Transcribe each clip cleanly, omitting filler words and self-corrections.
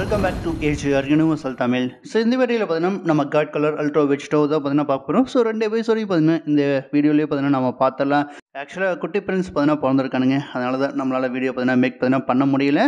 Welcome back to AGR universal Tamil. So இந்த வீடியோவில் பார்த்தீங்கன்னா நம்ம காட் கலர் அல்ட்ரா வெஜ்டோ தான் பார்த்தீங்கன்னா பார்க்க போகிறோம். ஸோ 2 எபிசோடையும் பார்த்தீங்கன்னா இந்த வீடியோலேயே பார்த்தீங்கன்னா நம்ம பார்த்தலாம். ஆக்சுவலாக குட்டி பிரின்ஸ் பார்த்தீங்கன்னா பிறந்திருக்கானுங்க. அதனால தான் நம்மளால் வீடியோ பார்த்தீங்கன்னா மேக் பார்த்தீங்கன்னா பண்ண முடியல.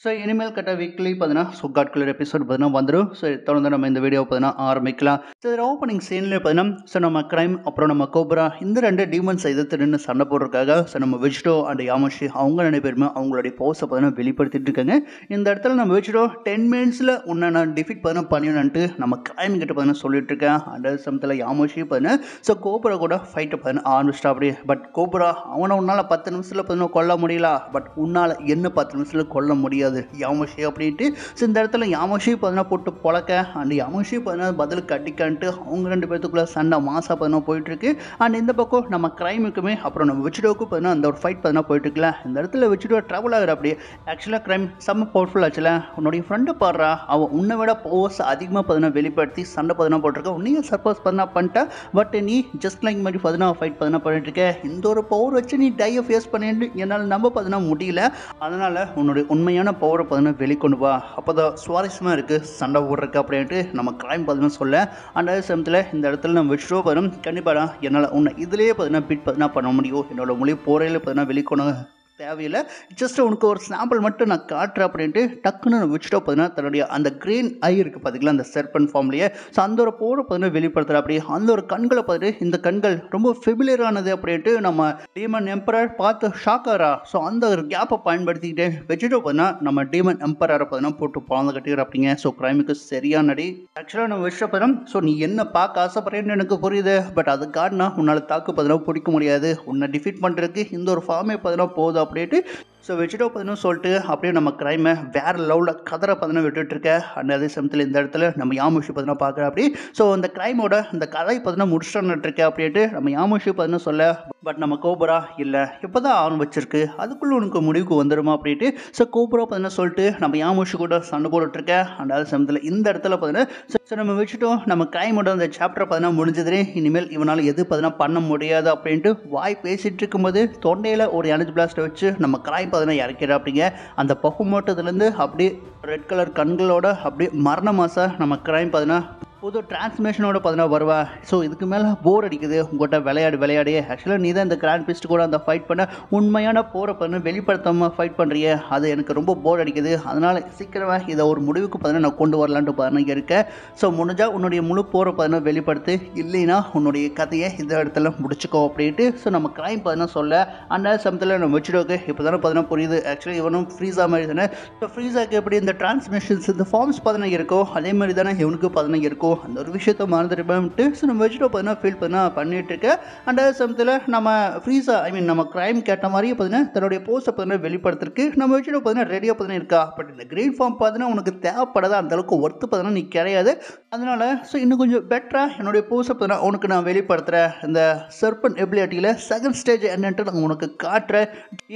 ஸோ இனிமேல் கட்ட வீக்லி பார்த்தீங்கன்னா ஸோ காட் கலர் எபிசோட் பார்த்தீங்கன்னா வந்துடும். ஸோ தொடர்ந்து நம்ம இந்த வீடியோ பார்த்தீங்கன்னா ஆரம்பிக்கலாம். ஸோ இதில் ஓப்பனிங் சீன்லேயே பார்த்தீங்கன்னா ஸோ நம்ம கிரைம் அப்புறம் நம்ம கோப்ரா இந்த 2 டீமன்ஸ் எதிர்த்து நின்று சண்டை போடுறதுக்காக ஸோ நம்ம வெஜ்டோ அண்ட் யாமஷி அவங்க 2 பேருமே அவங்களுடைய பவர்ஸை பார்த்தீங்கன்னா வெளிப்படுத்திட்டு இருக்காங்க. இந்த இடத்துல நம்ம வெஜ்டோ 10 மினிட்ஸில் உன்னை நான் டிஃபீட் பண்ணிடணுன்ட்டு நம்ம கிரைம் கிட்ட பார்த்தீங்கன்னா சொல்லிட்டு இருக்கேன். அந்த சமயத்தில் யாமோஷி பார்த்தீங்கன்னா ஸோ கோபுரா கூட ஃபைட்டை பார்த்தீங்கன்னா ஆரம்பிச்சிட்டா அப்படி. பட் கோபுரா அவனை உன்னால் 10 நிமிஷத்தில் பார்த்தீங்கன்னா கொல்ல முடியல, பட் உன்னால் என்ன 10 நிமிஷத்தில் கொல்ல முடியாது யாமோஷி அப்படின்ட்டு. ஸோ இந்த இடத்துல யாமோஷி பார்த்தீங்கன்னா போட்டு பொழக்க அண்ட் யாமோஷி பார்த்தீங்கன்னா பதிலுக்கு அடிக்கான்ட்டு அவங்க 2 பேர்த்துக்குள்ள சண்டை மாசா பார்த்தீங்கன்னா போயிட்டுருக்கு. அண்ட் இந்த பக்கம் நம்ம கிரைமுக்குமே அப்புறம் நம்ம வெஜ்டோவுக்கும் பார்த்தீங்கன்னா அந்த ஒரு ஃபைட் பார்த்தீங்கன்னா போயிட்டுருக்குல. இந்த இடத்துல வெஜ்டோ ட்ராவல் ஆகிற அப்படி. ஆக்சுவலாக கிரைம் செம்ம பவர்ஃபுல் ஆச்சுல, உன்னுடைய ஃப்ரெண்டு பாடுறா அவன் உன்னை விட பவர்ஸ் அதிகமாக பார்த்தீங்கன்னா வெளிப்படுத்தி சண்டை பார்த்தீங்கன்னா போட்டிருக்க, உன்னையும் சர்பஸ் பார்த்தீங்கன்னா பண்ணிட்டா. பட் நீ ஜஸ்ட் லைக் மாதிரி பார்த்தீங்கன்னா ஃபைட் பார்த்தீங்கன்னா பண்ணிட்டு இருக்க. இந்த ஒரு பவர் வச்சு நீ டையை ஃபேஸ் பண்ணிட்டு என்னால் நம்ப பார்த்தீங்கன்னா முடியல. அதனால் உன்னுடைய உண்மையான பவரை பார்த்தீங்கன்னா வெளிக்கொண்டு வா, அப்போ தான் சுவாரஸ்யமாக இருக்குது சண்டை போடுறக்கு அப்படின்ட்டு நம்ம கிரைம் பார்த்தீங்கன்னா சொல்ல. அந்த சமயத்தில் இந்த இடத்துல நம்ம வெஜ்டோ பார்த்தோம் கண்டிப்பாக என்னால் உன்னை இதுலேயே பார்த்தீங்கன்னா பீட் பார்த்தீங்கன்னா பண்ண முடியும், என்னோட மொழி போரையில் பார்த்தீங்கன்னா வெளிக்கொண்டு தேவையில்லை, ஜஸ்ட் உனக்கு ஒரு சாம்பிள் மட்டும் நான் காட்டுறேன் அப்படின்ட்டு டக்குன்னு வெஜ்டோ பார்த்தீங்கன்னா தன்னுடைய அந்த கிரீன் ஐ இருக்குது பார்த்திங்களா அந்த செர்பன் ஃபார்ம்லேயே. ஸோ அந்த ஒரு போரை பார்த்தீங்கன்னா வெளிப்படுத்துகிற அப்படி. அந்த ஒரு கண்களை பார்த்துட்டு இந்த கண்கள் ரொம்ப ஃபெமிலியரானது அப்படின்ட்டு நம்ம டீமன் எம்பரர் பார்த்து ஷாக்காரா. ஸோ அந்த ஒரு கேப்பை பயன்படுத்திக்கிட்டு வெஜ்டோ பார்த்தீங்கன்னா நம்ம டீமன் எம்பரரை பார்த்தீங்கன்னா போட்டு பாழ்ந்து கட்டிக்கிற அப்படிங்க. ஸோ கிரைமுக்கு சரியான அடி. ஆக்சுவலாக நம்ம வெஜ்டோ பார்த்தோம் ஸோ நீ என்ன பார்க்க ஆசைப்படுறேன்னு எனக்கு புரியுது, பட் அது காரணா உன்னால் தாக்கு பார்த்தீங்கன்னா பிடிக்க முடியாது, உன்னை டிஃபீட் பண்ணுறதுக்கு இந்த ஒரு ஃபார்மே பார்த்தீங்கன்னா போதும் அப்படின்ட்டு. ஸோ வெஜ்டோ பார்த்தீங்கன்னா சொல்லிட்டு அப்படியே நம்ம கிரைமை வேறு லெவலில் கதரை பார்த்தீங்கன்னா விட்டுட்டுருக்க. அந்த அதே சமயத்தில் இந்த இடத்துல நம்ம யாமோஷி பார்த்தீங்கன்னா பார்க்குற அப்படி. ஸோ அந்த கிரைமோட இந்த கதை பார்த்தீங்கன்னா முடிச்சுட்டு அப்படின்ட்டு நம்ம யாமோஷி பார்த்தீங்கன்னா சொல்ல. பட் நம்ம கோபுரா இல்லை இப்போ தான் ஆரம்பிச்சிருக்கு, அதுக்குள்ளே உனக்கு முடிவுக்கு வந்துடுமா அப்படின்ட்டு. ஸோ கோபுரா பார்த்தீங்கன்னா சொல்லிட்டு நம்ம யாமோஷி கூட சண்டை போட்டுட்ருக்க. அந்த அதே சமயத்தில் இந்த இடத்துல பார்த்தீங்கன்னா ஸோ நம்ம வச்சுட்டோம் நம்ம கிரைமோட அந்த சாப்டர் பார்த்தீங்கன்னா முடிஞ்சதுனே இனிமேல் இவனால் எது பார்த்தீங்கன்னா பண்ண முடியாது அப்படின்ட்டு வாய் பேசிகிட்டு இருக்கும்போது தொண்டையில் ஒரு எனர்ஜி பிளாஸ்ட்டை வச்சு நம்ம கிரைம் பார்த்தீங்கன்னா இறக்கிற அப்படிங்க. அந்த பகுமோட்டத்துலேருந்து அப்படியே ரெட் கலர் கண்களோட அப்படியே மரண மாதம் நம்ம கிரைம் பார்த்தீங்கன்னா புது டிரான்ஸ்மேஷனோட பார்த்தீங்கன்னா வருவா. ஸோ இதுக்கு மேலே போர் அடிக்குது உங்கள்கிட்ட விளையாடி. ஆக்சுவலாக நீ தான் இந்த கிராண்ட் பிஸ்ட் கூட அந்த ஃபைட் பண்ண உண்மையான போரை பண்ண வெளிப்படுத்தாமல் ஃபைட் பண்ணுறிய, அது எனக்கு ரொம்ப போர் அடிக்குது. அதனால் சீக்கிரமாக இதை ஒரு முடிவுக்கு பார்த்தீங்கன்னா நான் கொண்டு வரலான்ட்டு பார்த்தீங்கன்னா இருக்கேன். ஸோ முடிஞ்சால் உன்னுடைய முழு போரை பார்த்தீங்கன்னா வெளிப்படுத்து, இல்லைன்னா உன்னுடைய கதையை இந்த இடத்துல முடிச்சுக்கோ அப்படின்ட்டு. ஸோ நம்ம கிரைம் பார்த்தீங்கன்னா சொல்ல. அந்த சமயத்தில் நம்ம வச்சுடோக்கு இப்போ தானே பார்த்தீங்கன்னா புரியுது. ஆக்சுவலி இவனும் ஃப்ரீஸா மாதிரி தானே. ஸோ ஃப்ரீஸாக்கு எப்படி இந்த டிரான்ஸ்மிஷன்ஸ் இந்த ஃபார்ம்ஸ் பார்த்தீங்கன்னா இருக்கோ அதே மாதிரி தானே இவனுக்கு பார்த்தீங்கன்னா இருக்கும். அந்த ஒரு விஷயத்தை மறந்துட்டு ஸோ நம்ம வெஜ்டோ பார்த்தீங்கன்னா ஃபீல் பண்ணிட்டு இருக்க. அந்த சமயத்தில் நம்ம ஃப்ரீஸா நம்ம கிரைம் கேட்ட மாதிரியே பார்த்தீங்கன்னா தன்னுடைய போஸ்ட்டை பார்த்தீங்கன்னா வெளிப்படுத்துறதுக்கு நம்ம வெஜ்டோ பார்த்தீங்கன்னா ரெடியாக பார்த்தீங்கன்னா இருக்கா. பட் இந்த கிரீன் ஃபார்ம் பார்த்தீங்கன்னா உனக்கு தேவைப்படாத அந்த அளவுக்கு ஒர்த்து பார்த்தீங்கன்னா நீ கிடையாது. அதனால ஸோ இன்னும் கொஞ்சம் பெட்டராக என்னுடைய போஸ்ட்டை பார்த்தீங்கன்னா உனக்கு நான் வெளிப்படுத்துகிறேன். இந்த சர்பன் எபிலிட்டியில் செகண்ட் ஸ்டேஜ் என்னன்ட்டு நான் உனக்கு காட்டுறேன்.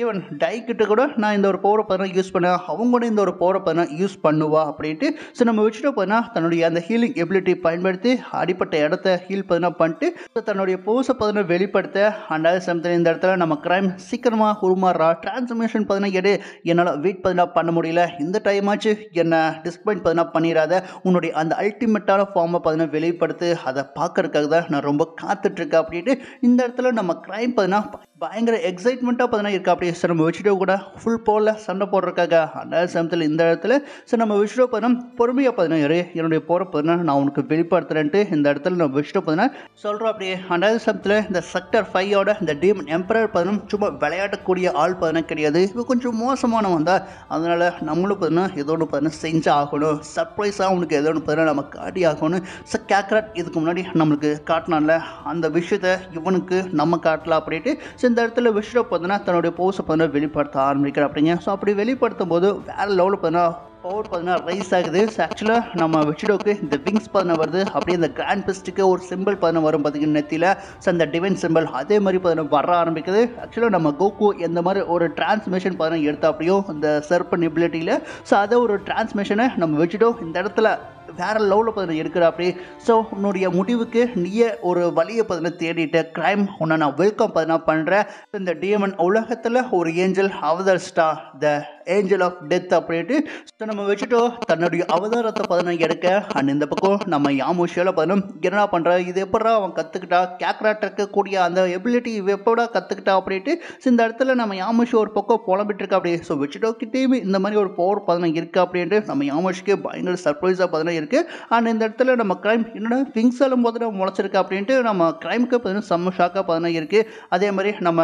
ஈவன் டை கிட்ட கூட நான் இந்த ஒரு பவரை பார்த்தீங்கன்னா யூஸ் பண்ணேன், அவங்க கூட இந்த ஒரு பவரை பார்த்தீங்கன்னா யூஸ் பண்ணுவா அப்படின்ட்டு. ஸோ நம்ம வெஜ்டோ பார்த்தீங்கன்னா தன்னுடைய அந்த ஹீலிங் எபிலிட்டி பயன்படுத்தி அடிப்பட்ட இடத்த ஹீல் பண்ணிட்டு தன்னுடைய போஸை பார்த்தீங்கன்னா வெளிப்படுத்த. அந்த சமயத்தில் இந்த இடத்துல நம்ம கிரைம் சீக்கிரமாக உருமாறா. டிரான்ஸ்ஃபர்மேஷன் பார்த்தீங்கன்னா எடு, என்னால் வெயிட் பார்த்தீங்கன்னா பண்ண முடியல, இந்த டைம் ஆச்சு என்னை டிஸ்பாயிண்ட் பார்த்தீங்கன்னா பண்ணிடாத, உன்னுடைய அந்த அல்டிமேட்டான ஃபார்மை பார்த்தீங்கன்னா வெளிப்படுத்து, அதை பார்க்கறதுக்காக தான் நான் ரொம்ப காத்துட்ருக்கேன் அப்படின்ட்டு. இந்த இடத்துல நம்ம கிரைம் பார்த்தீங்கன்னா பயங்கர எக்ஸைட்மெண்ட்டாக பார்த்தீங்கன்னா இருக்கா அப்படியே. சார் நம்ம வெஜ்டோ கூட ஃபுல் போலில் சண்டை போடுறதுக்காக. அந்த சமயத்தில் இந்த இடத்துல சார் நம்ம வெஜ்டோ பார்த்தீங்கன்னா பொறுமையாக பார்த்தீங்கன்னா என்னுடைய போகிற பார்த்தீங்கன்னா நான் உனக்கு வெளிப்படுத்துறேன்ட்டு இந்த இடத்துல நம்ம வெஜ்டோ பார்த்தீங்கன்னா சொல்கிறோம் அப்படியே. அந்த சமயத்தில் இந்த செக்டர் 5ஓட இந்த டீமன் எம்பரர் பார்த்தீங்கன்னா சும்மா விளையாடக்கூடிய ஆள் பார்த்தீங்கன்னா கிடையாது, இப்போ கொஞ்சம் மோசமானவன் தான். அதனால் நம்மளும் பார்த்தீங்கன்னா ஏதோ ஒன்று பார்த்தீங்கன்னா செஞ்சு ஆகணும், சர்ப்ரைஸாக அவனுக்கு ஏதோ ஒன்று பார்த்தீங்கன்னா நம்ம காட்டி ஆகணும். ஸோ கேக்ராட் இதுக்கு முன்னாடி நம்மளுக்கு காட்டினால அந்த விஷயத்தை இவனுக்கு நம்ம காட்டலாம் அப்படின்ட்டு. ஸோ இந்த இடத்துல வெஜ்டோ பார்த்தீங்கன்னா தன்னுடைய போஸை பார்த்தீங்கன்னா வெளிப்படுத்த ஆரம்பிக்கிற அப்படிங்க. ஸோ அப்படி வெளிப்படுத்தும் போது வேறு லெவலில் பார்த்தீங்கன்னா பவர் பார்த்தீங்கன்னா ரைஸ் ஆகுது. ஸோ ஆக்சுவலாக நம்ம வெஜ்டோக்கு இந்த விங்ஸ் பார்த்தீங்கன்னா வருது அப்படியே. இந்த கிராண்ட் பிஸ்ட்டுக்கு ஒரு சிம்பிள் பார்த்தீங்கன்னா வரும் பார்த்தீங்கன்னா நெத்தியில். ஸோ அந்த டிவைன் சிம்பிள் அதே மாதிரி பார்த்தீங்கன்னா வர ஆரம்பிக்குது. ஆக்சுவலாக நம்ம கோகு எந்த மாதிரி ஒரு டிரான்ஸ்மிஷன் பார்த்தீங்கன்னா எடுத்த அப்படியோ இந்த சர்பன் எபிலிட்டியில். ஸோ அதை ஒரு டிரான்ஸ்மிஷனை நம்ம வெஜ்டோ இந்த இடத்துல வேறு லெவலில் பார்த்தீங்கன்னா இருக்கிற அப்படி. ஸோ உன்னுடைய முடிவுக்கு நீயே ஒரு வழியை பார்த்தீங்கன்னா தேடிட்ட கிரைம் உன்னை நான் வெல்கம் பார்த்தீங்கன்னா பண்ணுறேன். இந்த டீமன் உலகத்தில் ஒரு ஏஞ்சல் அவதரிச்சிட்டா, த ஏஞ்சல் ஆஃப் டெத் அப்படின்ட்டு. ஸோ நம்ம வச்சுட்டோ தன்னுடைய அவதாரத்தை பார்த்தீங்கன்னா எடுக்க. அண்ட் இந்த பக்கம் நம்ம யாமுஷியால் பார்த்தீங்கன்னா என்ன பண்ணுறா, இது எப்படா அவன் கற்றுக்கிட்டா, கேக்ராட் இருக்கக்கூடிய அந்த எபிலிட்டி எப்படா கற்றுக்கிட்டா அப்படின்ட்டு. ஸோ இந்த இடத்துல நம்ம யாமுஷி ஒரு பக்கம் புலம்பிட்டு இருக்கா அப்படி. ஸோ வச்சுட்டோ கிட்டேயுமே இந்த மாதிரி ஒரு பவர் பார்த்தீங்கன்னா இருக்குது அப்படின்ட்டு நம்ம யாமுஷிக்கு பயங்கர சர்ப்ரைஸாக பார்த்தீங்கன்னா இருக்குது. அண்ட் இந்த இடத்துல நம்ம கிரைம் என்னோட விங்ஸாலும் பார்த்தீங்கன்னா முளைச்சிருக்கு அப்படின்ட்டு நம்ம கிரைமுக்கு பார்த்தீங்கன்னா செம்ம ஷாக்காக பார்த்தீங்கன்னா இருக்குது. அதே மாதிரி நம்ம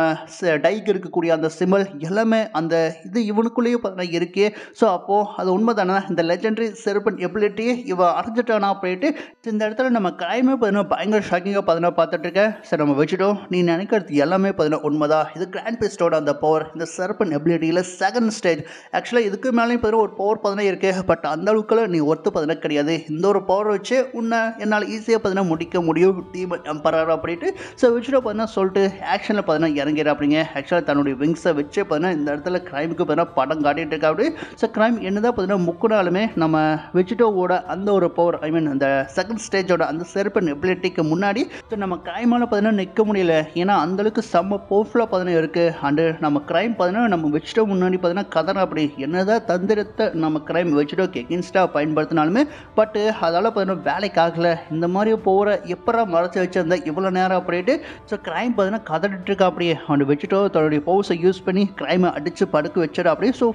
டைக்கு இருக்கக்கூடிய அந்த சிமல் எல்லாமே அந்த இது இவனுக்குள்ளேயே பார்த்தீங்கன்னா இருக்கு. ஸோ அப்போது அது உண்மை தானே, இந்த லெஜெண்டரி செர்பன் எபிலிட்டியை இவன் அடைஞ்சிட்டானா அப்படின்ட்டு. இந்த இடத்துல நம்ம கிரைமே பார்த்தீங்கன்னா பயங்கர ஷாக்கிங்காக பார்த்தீங்கன்னா பார்த்துட்டு இருக்கேன். சரி நம்ம வச்சுட்டோம், நீ நினைக்கிறது எல்லாமே பார்த்தீங்கன்னா உண்மைதான். இது கிராண்ட் பிஸ்டோட அந்த பவர், இந்த செர்பன் எபிலிட்டியில் செகண்ட் ஸ்டேஜ். ஆக்சுவலாக இதுக்கு மேலேயும் பார்த்தீங்கன்னா ஒரு பவர் பார்த்தீங்கன்னா இருக்குது. பட் அந்த அளவுக்குள்ள நீ ஒர்த்து பார்த்தீங்கன்னா கிடையாது. இந்த ஒரு பவர் வச்சு உன்னை என்னால் ஈஸியாக பார்த்தீங்கன்னா முடிக்க முடியும் டீமன் எம்பரர் அப்படின்ட்டு. ஸோ வச்சுட்டோ பார்த்தீங்கன்னா சொல்லிட்டு ஆக்ஷனில் பார்த்தீங்கன்னா இறங்கிற அப்படிங்க. ஆக்சுவலாக தன்னுடைய விங்ஸை வச்சு பார்த்தீங்கன்னா இந்த இடத்துல கிரைமுக்கு பார்த்தீங்கன்னா படம் காட்டிகிட்டு இருக்கா அப்படி. ஸோ கிரைம் என்னதான் பார்த்தீங்கன்னா முக்குனாலுமே நம்ம வெஜிடோவோட அந்த ஒரு பவர், ஐ மீன் அந்த செகண்ட் ஸ்டேஜோட அந்த செர்பன் எபிலிட்டிக்கு முன்னாடி ஸோ நம்ம கிரைமால் பார்த்தீங்கன்னா நிற்க முடியல. ஏன்னா அந்தளவுக்கு செம்ம பவர்ஃபுல்லாக பார்த்தீங்கன்னா இருக்குது. அண்டு நம்ம கிரைம் பார்த்தீங்கன்னா நம்ம வெஜிடோ முன்னாடி பார்த்தீங்கன்னா கதறோம் அப்படி. என்னதான் தந்திரத்தை நம்ம கிரைம் வெஜிடோக்கு எகென்ஸ்டாக பயன்படுத்தினாலுமே பட்டு அதால் பார்த்தீங்கன்னா வேலைக்கு ஆகலை. இந்த மாதிரி போகிற எப்படா மறைச்சி வச்சிருந்தா இவ்வளோ நேரம் அப்படின்ட்டு. ஸோ கிரைம் பார்த்தீங்கன்னா கதறிட்டு இருக்கா அப்படியே. அவன் வெஜிடோ தன்னுடைய பவர்ஸை யூஸ் பண்ணி கிரைமை அடித்து படுக்க வச்சிட அப்படியே. ஸோ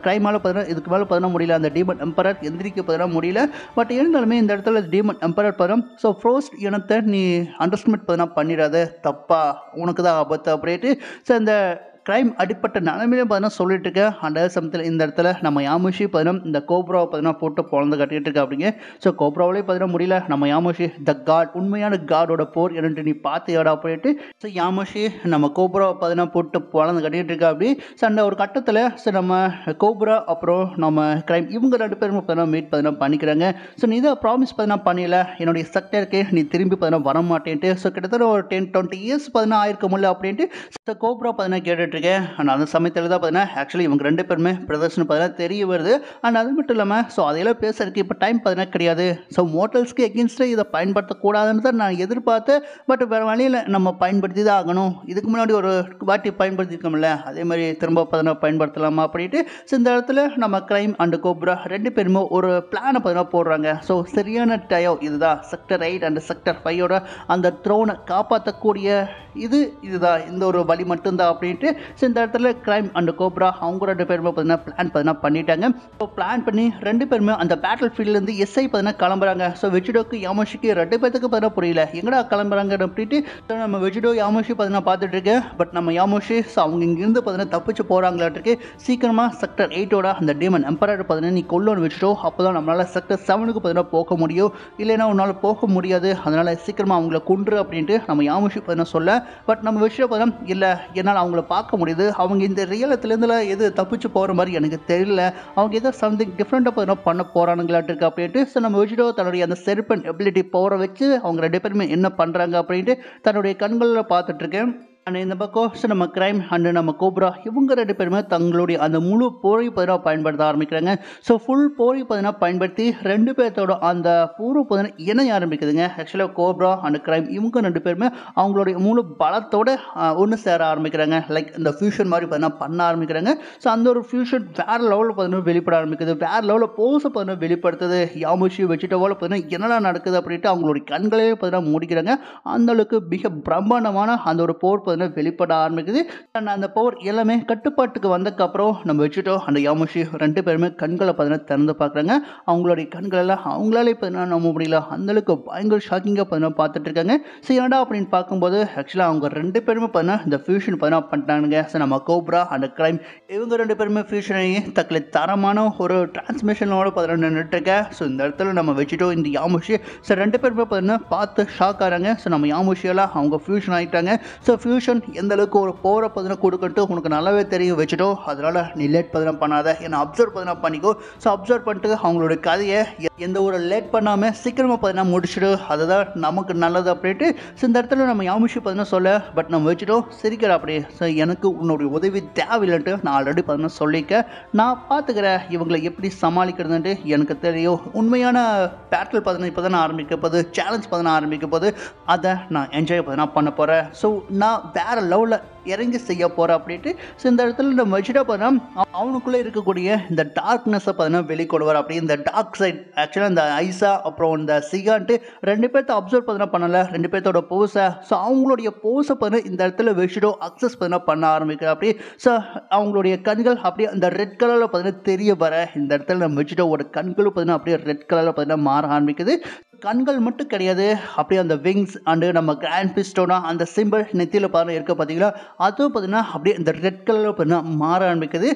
கிரைமால் பார்த்தீங்கன்னா இதுக்கு மேலே பார்த்தீங்கன்னா முடியல, அந்த டீமன் எம்பரர் எந்திரிக்க பார்த்தீங்கன்னா முடியல. பட் இருந்தாலுமே இந்த இடத்துல டீமன் எம்பரர் பார்த்தோம். ஸோ ஃப்ரோஸ்ட் இனத்தை நீ அண்டர்ஸ்டிமேட் பார்த்தீங்கன்னா பண்ணிடாத, தப்பா உனக்கு தான் ஆபத்து அப்படின்ட்டு. ஸோ அந்த கிரைம் அடிப்பட்ட நிலைமையிலும் பார்த்தீங்கன்னா சொல்லிட்டு இருக்கேன். அந்த சமயத்தில் இந்த இடத்துல நம்ம யாமுஷி பார்த்தீங்கன்னா இந்த கோப்ராவை பார்த்தீங்கன்னா போட்டு பொழந்து கட்டிகிட்டு இருக்கா அப்படிங்க. ஸோ கோப்ராவிலே பார்த்தீங்கன்னா முடியல. நம்ம யாமுஷி த காட், உண்மையான காடோட போர் என்னட்டு நீ பார்த்தியாடா அப்படின்ட்டு. ஸோ யாமுஷி நம்ம கோப்ராவை பார்த்தீங்கன்னா போட்டு பொழந்து கட்டிகிட்டு இருக்கா அப்படி. ஸோ அந்த ஒரு கட்டத்தில் ஸோ நம்ம கோப்ரா அப்புறம் நம்ம கிரைம் இவங்க ரெண்டு பேரும் பார்த்தீங்கன்னா மீட் பார்த்தீங்கன்னா பண்ணிக்கிறாங்க. ஸோ நீ தான் ப்ராமிஸ் பார்த்தீங்கன்னா பண்ணல, என்னுடைய செக்டருக்கு நீ திரும்பி பார்த்தீங்கன்னா வர மாட்டேன்ட்டு. ஸோ கிட்டத்தட்ட ஒரு 10-20 இயர்ஸ் பார்த்தீங்கன்னா ஆயிருக்க முடியல அப்படின்ட்டு. ஸோ கோப்ரா பார்த்தீங்கன்னா கேட்டுட்டு இருக்கேன். அண்ட் அந்த சமயத்தில் தான் பார்த்தீங்கன்னா ஆக்சுவலி இவங்க ரெண்டு பேருமே பிரதர்ஷன் பார்த்தீங்கன்னா தெரிய வருது. அண்ட் அது மட்டும் இல்லாமல் ஸோ அதையெல்லாம் பேசுறதுக்கு இப்போ டைம் பார்த்தீங்கன்னா கிடையாது. ஸோ மோட்டல்ஸ்க்கு எகென்ஸ்டாக இதை பயன்படுத்தக்கூடாதுன்னு தான் நான் எதிர்பார்த்தேன். பட் வேறு வழியில் நம்ம பயன்படுத்தி தான் ஆகணும். இதுக்கு முன்னாடி ஒரு வாட்டி பயன்படுத்தியிருக்கோம்ல, அதே மாதிரி திரும்ப பார்த்தீங்கன்னா பயன்படுத்தலாமா அப்படின்ட்டு. ஸோ இந்த இடத்துல நம்ம கிரைம் அண்ட் கோப்ரா ரெண்டு பேருமே ஒரு பிளானை பார்த்தீங்கன்னா போடுறாங்க. ஸோ சரியான டயம் இதுதான், செக்டர் 8 அண்ட் செக்டர் 5ஓட அந்த த்ரோனை காப்பாற்றக்கூடிய இதுதான், இந்த ஒரு வழி மட்டும்தான் அப்படின்ட்டு. ஸோ இந்த இடத்துல கிரைம் அண்ட் கோப்ரா அவங்க ரெண்டு பேருமே பார்த்தீங்கன்னா பார்த்தீங்கன்னா பண்ணிட்டாங்க. ஸோ பிளான் பண்ணி ரெண்டு பேருமே அந்த பேட்டில் ஃபீல்ட்லேருந்து எஸ்ஐ பார்த்தீங்கன்னா கிளம்புறாங்க. ஸோ வெஜிடோக்கு யாமுஷிக்கு ரெண்டு பேருக்கு பார்த்தீங்கன்னா புரியல எங்கடா கிளம்புறாங்க அப்படின்ட்டு. ஸோ நம்ம வெஜிடோ யாமுஷி பார்த்தீங்கன்னா பார்த்துட்டு இருக்கேன். பட் நம்ம யாமுஷி ஸோ அவங்க இங்கேருந்து பார்த்தீங்கன்னா தப்பிச்சு போகிறாங்களாட்டிருக்கு. சீக்கிரமாக செக்டர் 8ஓட அந்த டீமன் எம்பரர் பார்த்தீங்கன்னா நீ கொல்லணும் வெஜிடோ, அப்போ தான் நம்மளால் செக்டர் 7க்கு பார்த்தீங்கன்னா போக முடியும், இல்லைன்னா உன்னால் போக முடியாது, அதனால் சீக்கிரமாக அவங்கள கொன்று அப்படின்ட்டு நம்ம யாமுஷி பார்த்தீங்கன்னா சொல்ல. பட் நம்ம வெஜிடோ பார்த்தீங்கன்னா இல்லை, என்னால் அவங்கள பார்க்க முடியுது, அவங்க இந்த ரியலத்துலேருந்துலாம் எது தப்பிச்சு போகிற மாதிரி எனக்கு தெரியல, அவங்க ஏதோ சம்திங் டிஃப்ரெண்ட்டாக பார்த்தீங்கன்னா பண்ண போகிறானுங்களாட்டு இருக்கு அப்படின்ட்டு. ஸோ நம்ம வெஜிடோ தன்னுடைய அந்த செர்பன் எபிலிட்டி பவரை வச்சு அவங்க ரெண்டு பேருமே என்ன பண்ணுறாங்க அப்படின்ட்டு தன்னுடைய கண்களில் பார்த்துட்ருக்கேன். அண்ட் இந்த பக்கம் ஸோ நம்ம கிரைம் அண்டு நம்ம கோப்ரா இவங்க ரெண்டு பேருமே தங்களுடைய அந்த முழு போரை பார்த்தீங்கன்னா பயன்படுத்த ஆரம்பிக்கிறாங்க. ஸோ ஃபுல் போரை பார்த்தீங்கன்னா பயன்படுத்தி ரெண்டு பேர்த்தோட அந்த பூர்வ பார்த்தீங்கன்னா இணைய ஆரம்பிக்குதுங்க. ஆக்சுவலாக கோப்ரா அண்ட் கிரைம் இவங்க ரெண்டு பேருமே அவங்களுடைய முழு பலத்தோட ஒன்று சேர ஆரம்பிக்கிறாங்க. லைக் இந்த ஃபியூஷன் மாதிரி பார்த்தீங்கன்னா பண்ண ஆரம்பிக்கிறாங்க. ஸோ அந்த ஒரு ஃபியூஷன் வேறு லெவலில் பார்த்தீங்கன்னா வெளிப்பட ஆரம்பிக்குது, வேறு லெவலில் போஸை பார்த்தீங்கன்னா வெளிப்படுத்துது. யாமுஷி வெஜிடோவில் பார்த்தீங்கன்னா என்னடா நடக்குது அப்படின்ட்டு அவங்களுடைய கண்களே பார்த்தீங்கன்னா மூடிக்கிறாங்க. அந்தளவுக்கு மிக பிரம்மாண்டமான அந்த ஒரு போர் வெளிப்பட ஆரம்பிக்குது. அந்த பவர் எல்லாமே கட்டுப்பாட்டுக்கு வந்ததுக்கப்புறம் நம்ம வச்சுட்டோ அந்த யாமுஷி ரெண்டு பேருமே கண்களை பார்த்தீங்கன்னா திறந்து பார்க்குறாங்க. அவங்களுடைய கண்களெல்லாம் அவங்களாலே பார்த்தீங்கன்னா நம்ப முடியல, அந்தளவுக்கு பயங்கர ஷாக்கிங்காக பார்த்தீங்கன்னா பார்த்துட்டு இருக்காங்க. ஸோ என்னடா அப்படின்னு பார்க்கும்போது ஆக்சுவலாக அவங்க ரெண்டு பேருமே பார்த்தீங்கன்னா இந்த ஃபியூஷன் பார்த்தீங்கன்னா பண்ணிட்டானுங்க. ஸோ நம்ம கோப்ரா அண்ட் கிரைம் இவங்க ரெண்டு பேருமே ஃபியூஷன் ஆகி தக்கலை தரமான ஒரு டிரான்ஸ்மிஷனோட பார்த்தீங்கன்னா நின்றுட்டுருக்கேன். ஸோ இந்த இடத்துல நம்ம வச்சுட்டோ இந்த யாமுஷி ஸோ ரெண்டு பேருமே பார்த்தீங்கன்னா பார்த்து ஷாக் ஆகிறாங்க. ஸோ நம்ம யாமுஷியெல்லாம் அவங்க ஃபியூஷன் ஆகிட்டாங்க. ஸோ ஃபியூஷன் எக்ஸிகியூஷன் எந்த அளவுக்கு ஒரு பவரை பார்த்தீங்கன்னா கொடுக்கட்டு உனக்கு நல்லாவே தெரியும் வச்சுட்டோ. அதனால் நீ லேட் பார்த்தீங்கன்னா பண்ணாத, என்னை அப்சர்வ் பார்த்தீங்கன்னா பண்ணிக்கோ. ஸோ அப்சர்வ் பண்ணிட்டு அவங்களோட கதையை எந்த ஒரு லேட் பண்ணாமல் சீக்கிரமாக பார்த்தீங்கன்னா முடிச்சுடு, அதுதான் நமக்கு நல்லது அப்படின்ட்டு. ஸோ இந்த இடத்துல நம்ம யாமிஷி பார்த்தீங்கன்னா சொல்ல, பட் நம்ம வச்சுட்டோம் சிரிக்கிற அப்படியே. ஸோ எனக்கு உன்னுடைய உதவி தேவையில்லைன்ட்டு நான் ஆல்ரெடி பார்த்தீங்கன்னா சொல்லிக்க, நான் பார்த்துக்கிறேன் இவங்களை எப்படி சமாளிக்கிறதுன்ட்டு எனக்கு தெரியும். உண்மையான பேட்டில் பார்த்தீங்கன்னா இப்போ தான் ஆரம்பிக்க போகுது, சேலஞ்ச் பார்த்தீங்கன்னா ஆரம்பிக்க போகுது, அதை நான் என்ஜாய் பார்த்தீங்கன்னா பண்ண போகிறேன். ஸோ நான் வேறு லெவலில் இறங்கி செய்ய போகிறேன் அப்படின்ட்டு. ஸோ இந்த இடத்துல நம்ம வச்சுட்டா பார்த்தீங்கன்னா அவனுக்குள்ளே இருக்கக்கூடிய இந்த டார்க்னஸை பார்த்தீங்கன்னா வெளிக்கொடுவார். அப்படி இந்த டார்க் சைட் ஆக்சுவலாக இந்த ஐசா அப்புறம் இந்த சிகான்ட்டு ரெண்டு பேர்த்த அப்சர்வ் பார்த்தீங்கன்னா பண்ணலை, ரெண்டு பேர்த்தோட போஸை. ஸோ அவங்களுடைய போஸை பார்த்தீங்கன்னா இந்த இடத்துல வச்சுட்டோ அக்சஸ் பார்த்தீங்கன்னா பண்ண ஆரம்பிக்கிற அப்படி. ஸோ அவங்களுடைய கண்கள் அப்படியே அந்த ரெட் கலரில் பார்த்தீங்கன்னா தெரிய வர இந்த இடத்துல நம்ம வச்சுட்டோட கண்களும் பார்த்தீங்கன்னா அப்படியே ரெட் கலரில் பார்த்தீங்கன்னா மாற ஆரம்பிக்குது. கண்கள் மட்டும் கிடையாது, அப்படியே அந்த விங்ஸ் அண்டு நம்ம கிராண்ட் பிஸ்டோட அந்த சிம்பிள் நெத்தியில் பார்த்தீங்கன்னா இருக்க பார்த்தீங்களா, அதுவும் பார்த்தீங்கன்னா அப்படியே இந்த ரெட் கலரில் பார்த்தீங்கன்னா மாற ஆரம்பிக்குது.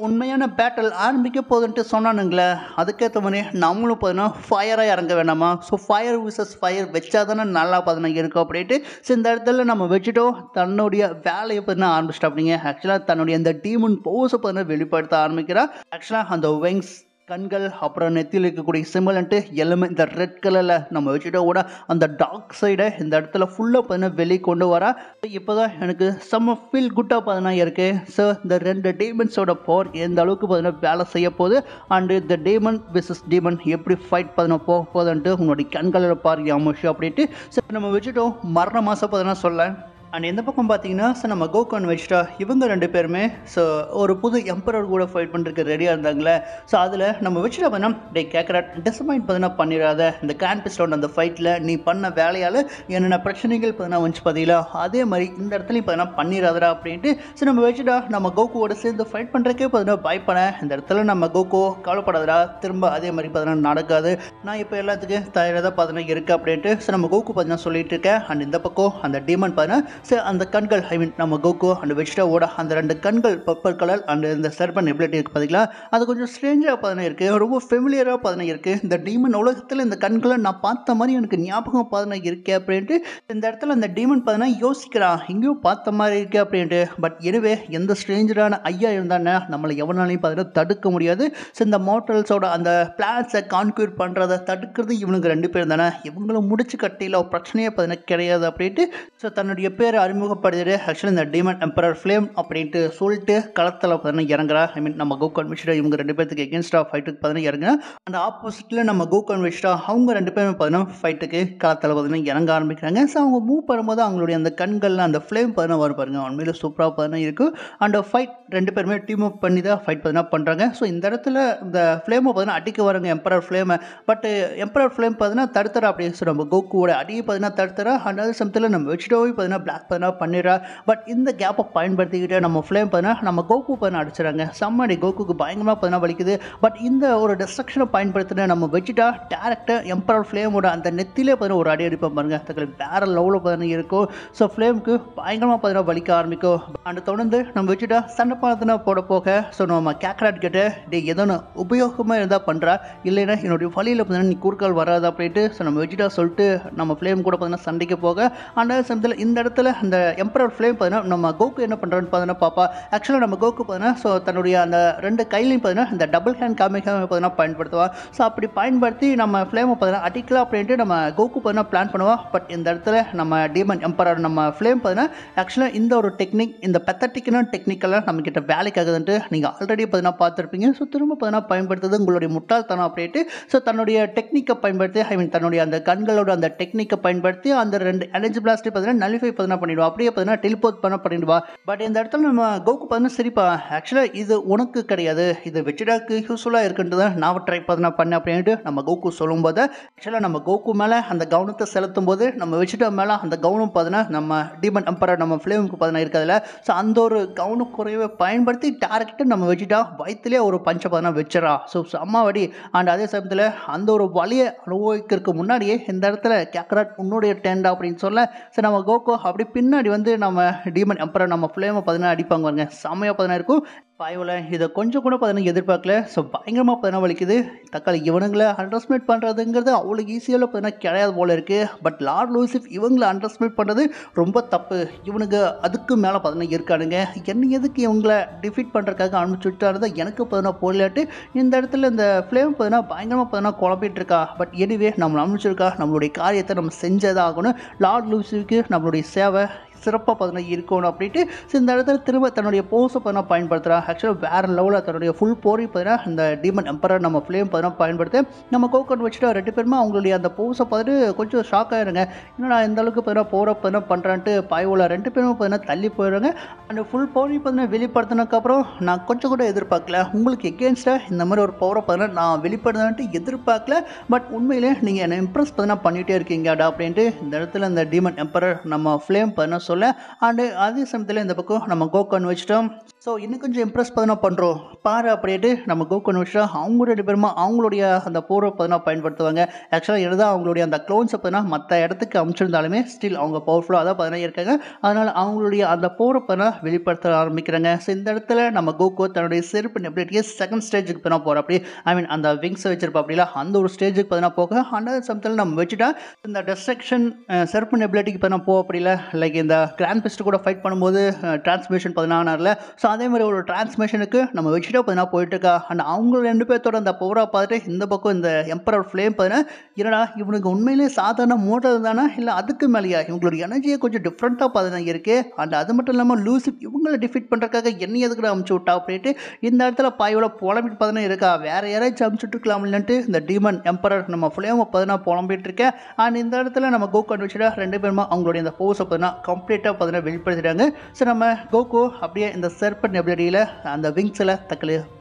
உண்மையான பேட்டில் ஆரம்பிக்க போகுதுன்ட்டு சொன்னானுங்களே, அதுக்கேற்ற மாதிரி நம்மளும் பார்த்தீங்கன்னா ஃபயராக இறங்க வேணாமா. ஸோ ஃபயர் விசஸ் ஃபயர் வச்சா தானே நல்லா பார்த்தீங்கன்னா இருக்கும் அப்படின்ட்டு. ஸோ இந்த இடத்துல நம்ம வச்சுட்டோம் தன்னுடைய வேலையை பார்த்தீங்கன்னா ஆரம்பிச்சிட்டோம் அப்படிங்க. ஆக்சுவலாக தன்னுடைய அந்த டீமன் போஸை பார்த்தீங்கன்னா வெளிப்படுத்த ஆரம்பிக்கிறா. ஆக்சுவலாக அந்த விங்ஸ், கண்கள், அப்புறம் நெத்தியில் இருக்கக்கூடிய சிம்பிள்ன்ட்டு எல்லாமே இந்த ரெட் கலரில் நம்ம வச்சுட்டா கூட அந்த டார்க் சைடை இந்த இடத்துல ஃபுல்லாக பார்த்தீங்கன்னா வெளியே கொண்டு வரா. இப்போ தான் எனக்கு செம்ம ஃபீல் குட்டாக பார்த்தீங்கன்னா இருக்குது. ஸோ இந்த ரெண்டு டீமன்ஸோட பவர் எந்த அளவுக்கு பார்த்தீங்கன்னா வேலை செய்ய போகுது அண்டு இந்த டீமன் விசஸ் டீமன் எப்படி ஃபைட் பார்த்தீங்கன்னா போக போகுதுன்ட்டு உங்களுடைய கண்களில் பாரு யாமிஷி அப்படின்ட்டு. ஸோ நம்ம வச்சுட்டோம் மரண மாதம் பார்த்தீங்கன்னா சொல்ல. அண்ட் எந்த பக்கம் பார்த்தீங்கன்னா ஸோ நம்ம கோகான் வெஜிடா இவங்க ரெண்டு பேருமே ஸோ ஒரு புது எம்பரர் கூட ஃபைட் பண்ணுறதுக்கு ரெடியாக இருந்தாங்களே. ஸோ அதில் நம்ம வெஜிடா பண்ண டே கேட்குறாட் டிசப்பாயிண்ட் பார்த்தீங்கன்னா பண்ணிடாத, இந்த கிராண்ட் பிஸ்டோட அந்த ஃபைட்டில் நீ பண்ண வேலையால் என்னென்ன பிரச்சனைகள் பார்த்தீங்கன்னா வந்துச்சு பார்த்தீங்களா, அதே மாதிரி இந்த இடத்துலையும் பார்த்தீங்கன்னா பண்ணிடாதரா அப்படின்ட்டு. ஸோ நம்ம வெஜிடா நம்ம கோகுவோட சேர்ந்து ஃபைட் பண்ணுறதுக்கே பார்த்தீங்கன்னா பயப்பட, இந்த இடத்துல நம்ம கோகோ கவலைப்படாதரா, திரும்ப அதே மாதிரி பார்த்தீங்கன்னா நடக்காது, நான் இப்போ எல்லாத்துக்கும் தயாராக தான் பார்த்தீங்கன்னா இருக்குது அப்படின்ட்டு. ஸோ நம்ம கோகு பார்த்தீங்கன்னா சொல்லிட்டு இருக்கேன். அண்ட் இந்த பக்கம் அந்த டீமன் பார்த்தீங்கன்னா ஸோ அந்த கண்கள் ஐ மீன் நம்ம கோகோ அண்ட் வெஜிடாவோட அந்த ரெண்டு கண்கள் பர்பிள் கலர் அண்ட் இந்த சர்பன் எபிலிட்டி இருக்குது பார்த்தீங்களா, அது கொஞ்சம் ஸ்ட்ரேஞ்சாக பார்த்தீங்கன்னா இருக்குது, ரொம்ப ஃபெமிலியராக பார்த்தீங்கன்னா இருக்குது. இந்த டீமன் உலகத்தில் இந்த கண்களை நான் பார்த்த மாதிரி எனக்கு ஞாபகம் பார்த்தீங்கன்னா இருக்கே அப்படின்ட்டு. இந்த இடத்துல அந்த டீமன் பார்த்தீங்கன்னா யோசிக்கிறான், எங்கேயும் பார்த்த மாதிரி இருக்கே அப்படின்ட்டு. பட் எனவே எந்த ஸ்ட்ரேஞ்சரான ஐயா இருந்தானே நம்மளை எவனாலையும் பார்த்தீங்கன்னா தடுக்க முடியாது. ஸோ இந்த மோட்டல்ஸோட அந்த பிளான்ஸை கான்க்யூர் பண்ணுறதை தடுக்கிறது இவனுங்க ரெண்டு பேர் தானே, இவங்களும் முடிச்சு கட்டியில் பிரச்சனையே பார்த்தீங்கன்னா கிடையாது அப்படின்ட்டு. ஸோ தன்னுடைய பேரை அறிமுகப்படுத்திட்டு ஆக்சுவலி இந்த டீமன் எம்பரர் ஃப்ளேம் அப்படின்ட்டு சொல்லிட்டு களத்தில் பார்த்தீங்கன்னா இறங்குறா. ஐ மீன் நம்ம கோகான் வெஜிடா இவங்க ரெண்டு பேருக்கு எகென்ஸ்டாக ஃபைட்டுக்கு பார்த்தீங்கன்னா இறங்குறா. அந்த ஆப்போசிட்டில் நம்ம கோகான் வெஜிடா அவங்க ரெண்டு பேரும் பார்த்தீங்கன்னா ஃபைட்டுக்கு களத்தில் பார்த்தீங்கன்னா இறங்க ஆரம்பிக்கிறாங்க. ஸோ அவங்க மூவ் பண்ணும்போது அவங்களுடைய அந்த கண்களில் அந்த ஃப்ளேம் பார்த்தீங்கன்னா வரும் பாருங்க, உண்மையில சூப்பராக பார்த்தீங்கன்னா இருக்கும். அந்த ஃபைட் ரெண்டு பேருமே டீம் அப் பண்ணி தான் ஃபைட் பார்த்தீங்கன்னா பண்ணுறாங்க. ஸோ இந்த இடத்துல இந்த ஃப்ளேமை பார்த்தீங்கன்னா அடிக்க வராங்க எம்பரர் ஃப்ளேமை. பட் எம்பரர் ஃப்ளேம் பார்த்தீங்கன்னா தடுத்துறா அப்படியே. ஸோ நம்ம கோகுவோட அடியை பார்த்தீங்கன்னா தடுத்துறா. அண்ட் அதே சமயத்தில் நம்ம வெஜிடாவே பார்த்தீங்கன்னா பிளாக் பார்த்தீங்கன்னா பண்ணிடுறா. பட் இந்த கேப்பை பயன்படுத்திக்கிட்டு நம்ம ஃப்ளேம் பார்த்தீங்கன்னா நம்ம கோகு பார்த்தீங்கன்னா அடிச்சிடறாங்க. செம்மடி கோகுக்கு பயங்கரமாக பார்த்தீங்கன்னா வலிக்குது. பட் இந்த ஒரு டிஸ்ட்ரக்ஷனை பயன்படுத்தின நம்ம வெஜிடா டேரக்டாக எம்பரர் ஃப்ளேமோட அந்த நெத்திலே பார்த்தீங்கன்னா ஒரு அடி அடிப்போம் பாருங்க, அதுக்கு வேறு லெவலில் பார்த்தீங்கன்னா இருக்கும். ஸோ ஃப்ளேமுக்கு பயங்கரமாக பார்த்தீங்கன்னா வலிக்க ஆரம்பிக்கும். அண்ட் தொடர்ந்து நம்ம வெஜிடா சண்டை பார்த்தீங்கன்னா போட போக ஸோ நம்ம கேக்ராட் கிட்ட டே ஏதோ உபயோகமாக இருந்தால் பண்ணுறா, இல்லைன்னா என்னுடைய வழியில் பார்த்தீங்கன்னா நீ குறுக்கால் வராது அப்படின்ட்டு. ஸோ நம்ம வெஜிடா சொல்லிட்டு நம்ம ஃப்ளேம் கூட பார்த்தீங்கன்னா சண்டைக்கு போக. அந்த சமயத்தில் இந்த இடத்துல அந்த எம்பரர் ஃப்ளேம் பார்த்தீங்கன்னா நம்ம கோகு என்ன பண்ணுறான்னு பார்த்தீங்கன்னா பாப்பா. ஆக்சுவலாக நம்ம கோகு பார்த்தீங்கன்னா ஸோ தன்னுடைய அந்த ரெண்டு கையிலையும் பார்த்தீங்கன்னா இந்த டபுள் ஹேண்ட் காமிக்காம பார்த்தீங்கன்னா பயன்படுத்துவா. ஸோ அப்படி பயன்படுத்தி நம்ம ஃப்ளேமை பார்த்தீங்கன்னா அடிக்கலாம் அப்படின்ட்டு நம்ம கோகு பார்த்தீங்கன்னா பிளான் பண்ணுவா. பட் இந்த இடத்துல நம்ம டீமன் எம்பரர் நம்ம ஃப்ளேம் பார்த்தீங்கன்னா ஆக்சுவலாக இந்த ஒரு டெக்னிக், இந்த பெத்தட்டிக்கான டெக்னிக்கெல்லாம் நம்மக்கிட்ட வேலைக்கு ஆகுதுன்ட்டு நீங்கள் ஆல்ரெடி பார்த்தீங்கன்னா பார்த்துருப்பீங்க. ஸோ திரும்ப பார்த்தீங்கன்னா பயன்படுத்துறது உங்களுடைய முட்டாள்தனம் அப்படின்ட்டு. ஸோ தன்னுடைய டெக்னிக்கை பயன்படுத்தி ஐ மீன் தன்னுடைய அந்த கண்களோட அந்த டெக்னிக்கை பயன்படுத்தி அந்த ரெண்டு எனர்ஜி பிளாஸ்ட் பார்த்தீங்கன்னா நலிஃபை பார்த்தீங்கன்னா பண்ணிடுவா, அப்படியே பார்த்தீங்கன்னா டெலிபோர்ட் பண்ண பண்ணிடுவா. பட் இந்த இடத்துல நம்ம கோகு பார்த்தீங்கன்னா சரிப்பா, ஆக்சுவலாக இது உனக்கு கிடையாது, இது வெஜிடாக்கு யூஸ்ஃபுல்லாக இருக்குன்ட்டு தான் நான் ட்ரை பார்த்தீங்கன்னா பண்ணேன் அப்படின்ட்டு நம்ம கோகு சொல்லும்போது ஆக்சுவலாக நம்ம கோகு மேலே அந்த கவனத்தை செலுத்தும் போது நம்ம வெஜிடா மேலே அந்த கவனம் பார்த்தீங்கன்னா நம்ம டீமன் எம்பரர் நம்ம ஃப்ளேமுக்கு பார்த்தீங்கன்னா இருக்கிறதுல. ஸோ அந்த ஒரு கவனம் குறைவை பயன்படுத்தி டேரக்டாக நம்ம வெஜிடா வயிற்றுலேயே ஒரு பஞ்சை பார்த்தீங்கன்னா வச்சிடறா. ஸோ அம்மா வடி. அண்ட் அதே சமயத்தில் அந்த ஒரு வலியை அனுபவிக்கிறதுக்கு முன்னாடியே இந்த இடத்துல கேக்ராட் உன்னுடைய டேண்டா அப்படின்னு சொல்ல. ஸோ நம்ம கோகோ அப்படி பின்னாடி வந்து நம்ம டீமன் எம்பரர் நம்ம ஃப்ளேமை பார்த்தீங்கன்னா அடிப்பாங்க பாருங்க, செம்மையாக பார்த்தீங்கன்னா இருக்கும். பாயோல இதை கொஞ்சம் கூட பார்த்தீங்கன்னா எதிர்பார்க்கல. ஸோ பயங்கரமாக பார்த்தீங்கன்னா வலிக்குது. தக்காளி இவனுங்களை அண்டர் எஸ்டிமேட் பண்ணுறதுங்கிறது அவ்வளோ ஈஸியாக பார்த்தீங்கன்னா கிடையாது போல இருக்குது. பட் லார்ட் லூசிஃப் இவங்களை அண்டர் எஸ்டிமேட் பண்ணுறது ரொம்ப தப்பு. இவனுங்க அதுக்கு மேலே பார்த்தீங்கன்னா இருக்கானுங்க. என்ன எதுக்கு இவங்களை டிஃபீட் பண்ணுறதுக்காக அனுப்பிச்சு விட்டாரு எனக்கு பார்த்தீங்கன்னா போடலாட்டு இந்த இடத்துல இந்த ஃப்ளேம் பார்த்தீங்கன்னா பயங்கரமாக பார்த்தீங்கன்னா குழப்பிட்டு இருக்கா. பட் எனிவே நம்மளை அனுப்பிச்சிருக்கா, நம்மளுடைய காரியத்தை நம்ம செஞ்சதாக ஆகணும். லார்ட் லூசிஃப்க்கு நம்மளுடைய சேவை சிறப்பாக பார்த்தீங்கன்னா இருக்கணும் அப்படின்ட்டு இந்த இடத்துல திரும்ப தன்னுடைய போஸை பார்த்தீங்கன்னா பயன்படுத்துகிறா. ஆக்சுவலாக வேறு லெவலில் தன்னுடைய ஃபுல் போரி பார்த்தீங்கன்னா இந்த டீமன் எம்பரர் நம்ம ஃப்ளேம் பார்த்தீங்கன்னா பயன்படுத்தி நம்ம கோக்கன் வச்சுட்டு 2 பேருமே அவங்களுடைய அந்த போஸை பார்த்துட்டு கொஞ்சம் ஷாக் ஆகிடுங்க. என்னடா இந்த அளவுக்கு பார்த்தீங்கன்னா போரை பார்த்தீங்கன்னா பண்ணுறான்ட்டு பாயோல 2 பேருமே பார்த்தீங்கன்னா தள்ளி போயிடுறாங்க. அந்த ஃபுல் போரி பார்த்தீங்கன்னா வெளிப்படுத்தினதுக்கப்புறம் நான் கொஞ்சம் கூட எதிர்பார்க்கல. உங்களுக்கு எகேன்ஸ்டாக இந்த மாதிரி ஒரு பவரை பார்த்தீங்கன்னா நான் வெளிப்படுத்தினான்ட்டு எதிர்பார்க்கல. பட் உண்மையிலே நீங்கள் என்னை இம்ப்ரெஸ் பார்த்தீங்கன்னா பண்ணிகிட்டே இருக்கீங்கடா அப்படின்ட்டு இந்த இடத்துல இந்த டீமன் எம்பரர் நம்ம ஃப்ளேம் பார்த்தீங்கன்னா சொல்ல. அண்டு அதே சமயத்தில் இந்த பக்கம் நம்ம கோக்கன் வச்சிட்டோம். ஸோ இன்னும் கொஞ்சம் இம்ப்ரெஸ் பார்த்தீங்கன்னா பண்ணுறோம் பாரு அப்படின்ட்டு நம்ம கோக்கன் வச்சுட்டா அவங்க 2 பேருமா அவங்களுடைய அந்த போரை பார்த்தீங்கன்னா பயன்படுத்துவாங்க. ஆக்சுவலாக எழுதான் அவங்களுடைய அந்த க்ளோன்ஸை பார்த்தீங்கன்னா மற்ற இடத்துக்கு அனுப்பிச்சிருந்தாலுமே ஸ்டில் அவங்க பவர்ஃபுல்லாக தான் பார்த்தீங்கன்னா இருக்காங்க. அதனால் அவங்களுடைய அந்த போரை பார்த்தீங்கன்னா வெளிப்படுத்த ஆரம்பிக்கிறாங்க. ஸோ இந்த இடத்துல நம்ம கோகோ தன்னுடைய செருப்பு நெபிலிட்டியை செகண்ட் ஸ்டேஜுக்கு பார்த்தீங்கன்னா போகிற அப்படி அந்த விங்ஸை வச்சிருப்பா அப்படிலாம் அந்த ஒரு ஸ்டேஜுக்கு பார்த்தீங்கன்னா போக அந்த சமயத்தில் நம்ம வச்சுட்டா இந்த டெஸ்ட்ரக்ஷன் செருப்பு நெபிலிட்டிக்கு பார்த்தீங்கன்னா போக அப்படில லைக் இந்த கிராண்ட் பிஸ்ட் கூட ஃபைட் பண்ணும்போது டிரான்ஸ்மிஷன் பார்த்தீங்கன்னா. ஸோ அதே மாதிரி ஒரு டிரான்ஸ்மிஷனுக்கு நம்ம வச்சுட்டா பார்த்தீங்கன்னா போயிட்டு இருக்கா. அண்ட் அவங்க 2 பேர்த்தோட அந்த பவராக பார்த்துட்டு இந்த பக்கம் இந்த எம்பரர் ஃப்ளேம் பார்த்தீங்கன்னா என்னடா இவனுக்கு உண்மையிலே சாதாரண மோட்டர் தானே இல்லை அதுக்கு மேலேயா இவங்களோட எனர்ஜியை கொஞ்சம் டிஃப்ரெண்ட்டாக பார்த்தீங்கன்னா இருக்குது. அண்ட் அது மட்டும் இல்லாமல் லூசிஃப் இவங்களை டிஃபீட் பண்ணுறதுக்காக என்ன எதுக்கு அமுச்சு விட்டா அப்படின்ட்டு இந்த இடத்துல பாயோட புலம்பிட்டு பார்த்தீங்கன்னா இருக்கா. வேறு யாராச்சும் அமுச்சுட்டு இருக்கலாம் இல்லைன்ட்டு இந்த டீமன் எம்பரர் நம்ம ஃப்ளேமை பார்த்தீங்கன்னா புலம்பிட்டு இருக்கேன். அண்ட் இந்த இடத்துல நம்ம கோகோ வச்சுட்டா 2 பேருமா அவங்களுடைய இந்த போஸை பார்த்தீங்கன்னா கம்ப்ளீட்டாக பார்த்தீங்கன்னா வெளிப்படுத்திட்டாங்க. ஸோ நம்ம கோகோ அப்படியே இந்த செர்பன்ட் நெபிலிட்டியில் அந்த விங்ஸில்